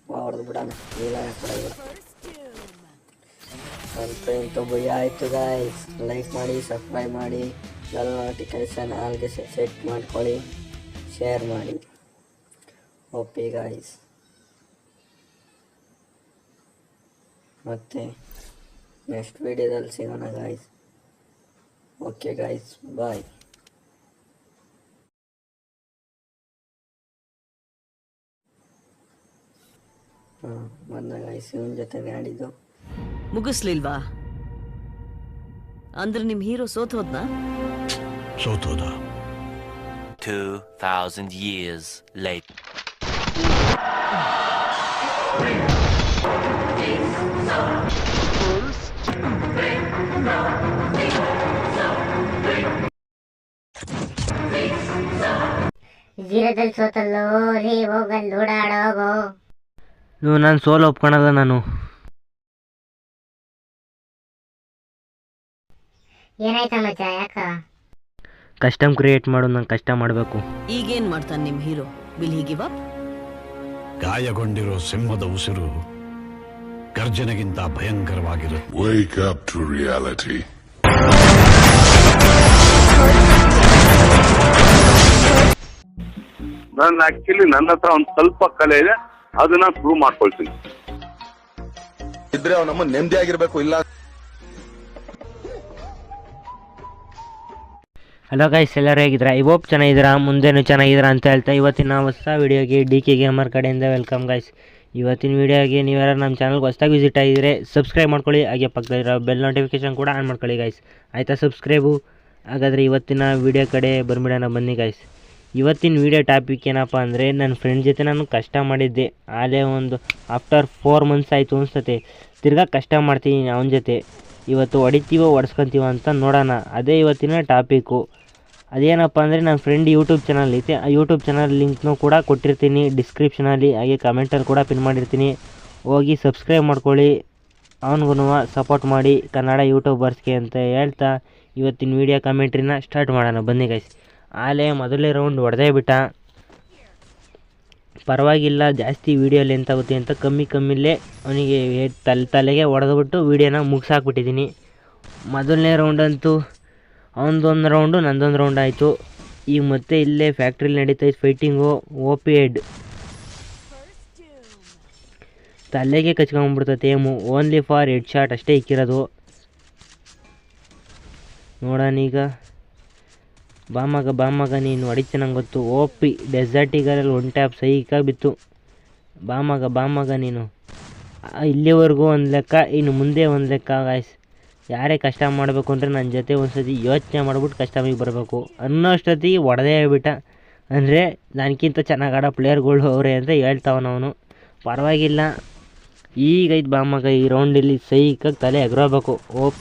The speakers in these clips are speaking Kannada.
ಹೊಡೆದು ಬಿಡೋಣ. ಇಲ್ಲ ಕೊಡೋದು ಅಂತ ಇಂಥ ಭಯ ಆಯಿತು ಗಾಯ್ಸ್. ಲೈಕ್ ಮಾಡಿ, ಸಬ್ಸ್ಕ್ರೈಬ್ ಮಾಡಿ, ಬೆಲ್ ನೋಟಿಫಿಕೇಷನ್ ಆಲ್ಗೆ ಸೆಟ್ ಮಾಡ್ಕೊಳ್ಳಿ, ಶೇರ್ ಮಾಡಿ. ಓಕೆ ಗಾಯ್ಸ್, ಮತ್ತೆ ನೆಕ್ಸ್ಟ್ ವಿಡಿಯೋದಲ್ಲಿ ಸಿಗೋಣ ಗಾಯ್ಸ್. ಓಕೆ ಗಾಯ್ಸ್, ಬಾಯ್. ಬಂದ ಗಾಯ್ಸ್, ಇವನ ಜೊತೆ ಆಡಿದ್ದು ಮುಗಿಸ್ಲಿಲ್ವಾ? ಅಂದ್ರೆ ನಿಮ್ ಹೀರೋ ಸೋತೋದ್ನಾ? ಸೋತೋದ. 2000 years later. ಜೀರದಲ್ಲಿ ಸೋತಲ್ಲೋ ರೀ, ಹೋಗಲ್ಲಿ ಓಡಾಡೋಗೋ. ನಾನು ಸೋಲು ಒಪ್ಕೊಳಲ್ಲ. ನಾನು ಏನಾಯ್ತಾ ಮಚ್ಚ, ಯಾಕ? ಕಸ್ಟಮ್ ಕ್ರಿಯೇಟ್ ಮಾಡು, ನಂಗೆ ಕಷ್ಟ ಮಾಡಬೇಕು. ಈಗೇನ್ ಮಾಡ್ತಾನೆ ನಿಮ್ hero? Will he give up? ಗಾಯಗೊಂಡಿರೋ ಸಿಂಹದ ಉಸಿರು ಗರ್ಜನೆಗಿಂತ ಭಯಂಕರವಾಗಿರುತ್ತೆ. Wake up to reality. ನಾನು ಆಕ್ಚುಲಿ ನನ್ನ ಹತ್ರ ಒಂದು ಸ್ವಲ್ಪ ಕಲೆ ಇದೆ, ಅದನ್ನ ಪ್ರೂವ್ ಮಾಡ್ಕೊಳ್ತೀನಿ. ಇದ್ರೆ ಅವ್ನು ನಮ್ಮ ನೆಮ್ಮದಿ ಆಗಿರ್ಬೇಕು. ಇಲ್ಲ ಹಲೋ ಗೈಸ್, ಎಲ್ಲರೂ ಹೇಗಿದ್ದೀರಾ? ಹೋಪ್ ಚೆನ್ನಾಗಿದ್ದೀರಾ, ಮುಂದೆನೂ ಚೆನ್ನಾಗಿದ್ದೀರಾ ಅಂತ ಹೇಳ್ತಾ ಇವತ್ತಿನ ಹೊಸ ವೀಡಿಯೋಗೆ DK ಗೇಮರ್ ಕಡೆಯಿಂದ ವೆಲ್ಕಮ್ ಗೈಸ್. ಇವತ್ತಿನ ವೀಡಿಯೋಗೆ ನೀವ್ಯಾರು ನಮ್ಮ ಚಾನಲ್ಗೆ ಹೊಸದಾಗಿ ವಿಸಿಟ್ ಆಗಿದ್ದರೆ ಸಬ್ಸ್ಕ್ರೈಬ್ ಮಾಡ್ಕೊಳ್ಳಿ, ಹಾಗೆ ಪಕ್ಕದಲ್ಲಿರೋ ಬೆಲ್ ನೋಟಿಫಿಕೇಷನ್ ಕೂಡ ಆನ್ ಮಾಡ್ಕೊಳ್ಳಿ ಗೈಸ್. ಆಯಿತಾ ಸಬ್ಸ್ಕ್ರೈಬು? ಹಾಗಾದರೆ ಇವತ್ತಿನ ವೀಡಿಯೋ ಕಡೆ ಬಂದ್ಬಿಡೋಣ ಬನ್ನಿ ಗೈಸ್. ಇವತ್ತಿನ ವೀಡಿಯೋ ಟಾಪಿಕ್ ಏನಪ್ಪ ಅಂದರೆ, ನನ್ನ ಫ್ರೆಂಡ್ ಜೊತೆ ನಾನು ಕಷ್ಟ ಮಾಡಿದ್ದೆ. ಆಲೇ ಒಂದು ಆಫ್ಟರ್ 4 months ಆಯಿತು ಅನಿಸ್ತತೆ. ತಿರ್ಗಾ ಕಷ್ಟ ಮಾಡ್ತೀನಿ ಅವನ ಜೊತೆ. ಇವತ್ತು ಹೊಡಿತೀವೋ ಹೊಡ್ಸ್ಕೊತೀವೋ ಅಂತ ನೋಡೋಣ. ಅದೇ ಇವತ್ತಿನ ಟಾಪಿಕ್ಕು. ಅದೇನಪ್ಪ ಅಂದರೆ, ನನ್ನ ಫ್ರೆಂಡ್ ಯೂಟ್ಯೂಬ್ ಚಾನಲ್ ಐತೆ. ಆ ಯೂಟ್ಯೂಬ್ ಚಾನಲ್ ಲಿಂಕ್ನೂ ಕೂಡ ಕೊಟ್ಟಿರ್ತೀನಿ ಡಿಸ್ಕ್ರಿಪ್ಷನಲ್ಲಿ, ಹಾಗೆ ಕಮೆಂಟಲ್ಲಿ ಕೂಡ ಪಿನ್ ಮಾಡಿರ್ತೀನಿ. ಹೋಗಿ ಸಬ್ಸ್ಕ್ರೈಬ್ ಮಾಡ್ಕೊಳ್ಳಿ, ಅವನಿಗೂ ಸಪೋರ್ಟ್ ಮಾಡಿ ಕನ್ನಡ ಯೂಟ್ಯೂಬರ್ಸ್ಗೆ ಅಂತ ಹೇಳ್ತಾ ಇವತ್ತಿನ ವೀಡಿಯೋ ಕಮೆಂಟ್ರಿನ ಸ್ಟಾರ್ಟ್ ಮಾಡೋಣ ಬನ್ನಿ ಗೈಸ್. ಆಲೇ ಮೊದಲೇ ರೌಂಡ್ ಹೊಡೆದೇ ಬಿಟ್ಟ. ಪರವಾಗಿಲ್ಲ, ಜಾಸ್ತಿ ವೀಡಿಯೋ ಲೆಂತ್ ಆಗುತ್ತೆ ಅಂತ ಕಮ್ಮಿಲೇ ಅವನಿಗೆ ತಲೆಗೆ ಹೊಡೆದ್ಬಿಟ್ಟು ವೀಡಿಯೋನ ಮುಗಿಸಾಕ್ಬಿಟ್ಟಿದ್ದೀನಿ. ಮೊದಲನೇ ರೌಂಡಂತೂ ಅವನದೊಂದು ರೌಂಡು ನಂದೊಂದು ರೌಂಡ್ ಆಯಿತು. ಈಗ ಮತ್ತೆ ಇಲ್ಲೇ ಫ್ಯಾಕ್ಟ್ರಿಲಿ ನಡೀತೈತೆ ಫೈಟಿಂಗು. OP ಹೆಡ್ ತಲೆಗೆ ಕಚ್ಕೊಂಡ್ಬಿಡ್ತೈತೆ. ಓನ್ಲಿ ಫಾರ್ ಹೆಡ್ ಶಾಟ್ ಅಷ್ಟೇ ಇಕ್ಕಿರೋದು. ನೋಡೋಣ ಈಗ. ಬಾಮಗ ನೀನು ಹೊಡಿತ ನಂಗೆ ಗೊತ್ತು. OP ಡೆಸರ್ಟ್ ಈಗರಲ್ಲಿ 1 ಟ್ಯಾಪ್ ಸೈಕಾಗಿ ಬಿತ್ತು. ಬಾಮಗ ನೀನು. ಇಲ್ಲಿವರೆಗೂ ಒಂದು ಲೆಕ್ಕ, ಇನ್ನು ಮುಂದೆ ಒಂದು ಲೆಕ್ಕ ಗಾಯ್ಸ್. ಯಾರೇ ಕಷ್ಟ ಮಾಡಬೇಕು ಅಂದರೆ ನನ್ನ ಜೊತೆ ಒಂದು ಸತಿ ಯೋಚನೆ ಮಾಡ್ಬಿಟ್ಟು ಕಷ್ಟಮಿಗೆ ಬರಬೇಕು ಅನ್ನೋಷ್ಟೊತ್ತಿಗೆ ಹೊಡೆದೇ ಬಿಟ್ಟ. ಅಂದರೆ ನನಗಿಂತ ಚೆನ್ನಾಗಿ ಆಡೋ ಪ್ಲೇಯರ್ಗಳು ಅವರೇ ಅಂತ ಹೇಳ್ತಾವನವನು. ಪರವಾಗಿಲ್ಲ, ಈಗೈದು ಬಾಮಗ ಈ ರೌಂಡಲ್ಲಿ ಸೈಕಾಗಿ ತಲೆ ಎಗರೋಬೇಕು. OP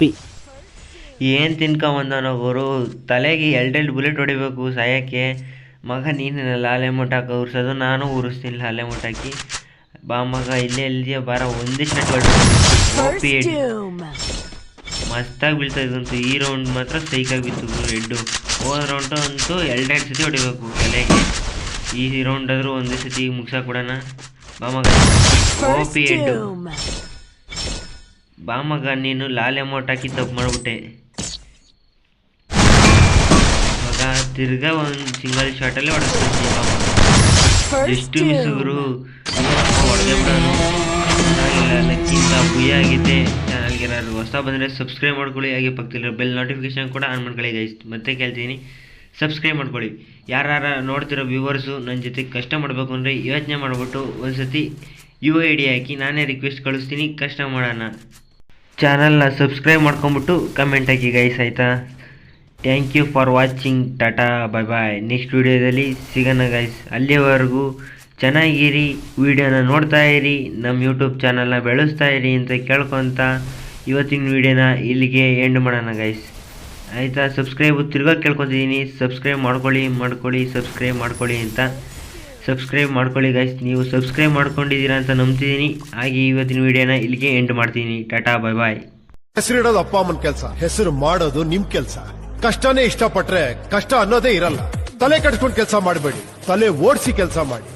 ಏನು ತಿನ್ಕೊಂಬಂದವನವರು, ತಲೆಗೆ 2 ಬುಲೆಟ್ ಹೊಡಿಬೇಕು ಸಾಯೋಕ್ಕೆ. ಮಗ ನೀನು ಲಾಲೆ ಮುಟ್ಟಾಕಿ ಉರ್ಸೋದು, ನಾನು ಉರಿಸ್ತೀನಿ ಲಾಲೆ ಮುಟ್ಟಾಕಿ. ಬಾಮಗ ಇಲ್ಲೇ ಎಲ್ಲಿದೆಯಾ ಬಾರ, ಒಂದೇ ಶಾಟ್ OP ಹೆಡ್ ಮಸ್ತಾಗಿ ಬೀಳ್ತಾಯಿದ್ದಂತು. ಈ ರೌಂಡ್ ಮಾತ್ರ ಸೈಕಾಗಿ ಬಿತ್ತು ಹೆಡ್ಡು. ಹೋದ ರೌಂಡು ಅಂತೂ 2 ಸತಿ ಹೊಡಿಬೇಕು ತಲೆಗೆ. ಈ ರೌಂಡ್ ಆದರೂ ಒಂದೇ ಸತಿ ಮುಗಿಸಾಕೊಡೋಣ. ಬಾಮಗ OP ಹೆಡ್ಡು. ಬಾಮಗ ನೀನು ಲಾಲೆ ಮೋಟಾಕಿ ತಪ್ಪು ಮಾಡಿಬಿಟ್ಟೆ ಮಗ. ತಿರ್ಗಾ ಒಂದು ಸಿಂಗಲ್ ಶಾಟಲ್ಲೇ ಹೊಡೆಸ್ತೀನಿ ಬಾಮಗ. ಎಷ್ಟು ಮಿಸ್ಸುಗರು ಹೊಡೆದೇ ಬಿಡೋನು. ಲಕ್ಕಿಂತ ಭಯ ಆಗಿದೆ. ಚಾನಲ್ಗೆ ಯಾರು ಹೊಸ ಬಂದರೆ ಸಬ್ಸ್ಕ್ರೈಬ್ ಮಾಡ್ಕೊಳ್ಳಿ, ಹಾಗೆ ಪಕ್ಕದಲ್ಲಿರೋ ಬೆಲ್ ನೋಟಿಫಿಕೇಷನ್ ಕೂಡ ಆನ್ ಮಾಡ್ಕೊಳ್ಳಿ ಗೈಸ್. ಮತ್ತೆ ಕೇಳ್ತೀನಿ, ಸಬ್ಸ್ಕ್ರೈಬ್ ಮಾಡ್ಕೊಳ್ಳಿ. ಯಾರು ನೋಡ್ತಿರೋ ವ್ಯೂವರ್ಸು ನನ್ನ ಜೊತೆ ಕಷ್ಟ ಮಾಡಬೇಕು ಅಂದರೆ ಯೋಚನೆ ಮಾಡಿಬಿಟ್ಟು ಒಂದು ಸತಿ UID ಹಾಕಿ ನಾನೇ ರಿಕ್ವೆಸ್ಟ್ ಕಳಿಸ್ತೀನಿ, ಕಷ್ಟ ಮಾಡೋಣ. ಚಾನಲ್ನ ಸಬ್ಸ್ಕ್ರೈಬ್ ಮಾಡ್ಕೊಂಬಿಟ್ಟು ಕಮೆಂಟ್ ಹಾಕಿ ಗೈಸ್, ಆಯಿತಾ? Thank you for watching. Tata, bye bye. Next ವೀಡಿಯೋದಲ್ಲಿ ಸಿಗೋಣ ಗೈಸ್. ಅಲ್ಲಿವರೆಗೂ ಚೆನ್ನಾಗಿರಿ, ವೀಡಿಯೋನ ನೋಡ್ತಾ ಇರಿ, ನಮ್ಮ ಯೂಟ್ಯೂಬ್ ಚಾನಲ್ನ ಬೆಳೆಸ್ತಾ ಇರಿ ಅಂತ ಕೇಳ್ಕೊತ ಇವತ್ತಿನ ವೀಡಿಯೋನ ಇಲ್ಲಿಗೆ ಎಂಡ್ ಮಾಡೋಣ ಗೈಸ್, ಆಯಿತಾ? ಸಬ್ಸ್ಕ್ರೈಬ್ ತಿರ್ಗಾ ಕೇಳ್ಕೊತಿದ್ದೀನಿ, ಸಬ್ಸ್ಕ್ರೈಬ್ ಮಾಡ್ಕೊಳ್ಳಿ ಸಬ್ಸ್ಕ್ರೈಬ್ ಮಾಡ್ಕೊಳ್ಳಿ ಅಂತ. ಸಬ್ಸ್ಕ್ರೈಬ್ ಮಾಡ್ಕೊಳ್ಳಿ ಗೈಸ್. ನೀವು ಸಬ್ಸ್ಕ್ರೈಬ್ ಮಾಡ್ಕೊಂಡಿದ್ದೀರಾ ಅಂತ ನಂಬ್ತಿದ್ದೀನಿ. ಹಾಗೆ ಇವತ್ತಿನ ವೀಡಿಯೋನ ಇಲ್ಲಿಗೆ ಎಂಡ್ ಮಾಡ್ತೀನಿ. ಟಾಟಾ, ಬಾಯ್ ಬಾಯ್. ಹೆಸರಿಡೋದು ಅಪ್ಪ ಅಮ್ಮನ ಕೆಲಸ, ಹೆಸರು ಮಾಡೋದು ನಿಮ್ ಕೆಲಸ. ಕಷ್ಟನೇ ಇಷ್ಟಪಟ್ರೆ ಕಷ್ಟ ಅನ್ನೋದೇ ಇರಲ್ಲ. ತಲೆ ಕಟ್ಕೊಂಡು ಕೆಲಸ ಮಾಡಬೇಡಿ, ತಲೆ ಓಡಿಸಿ ಕೆಲಸ ಮಾಡಿ.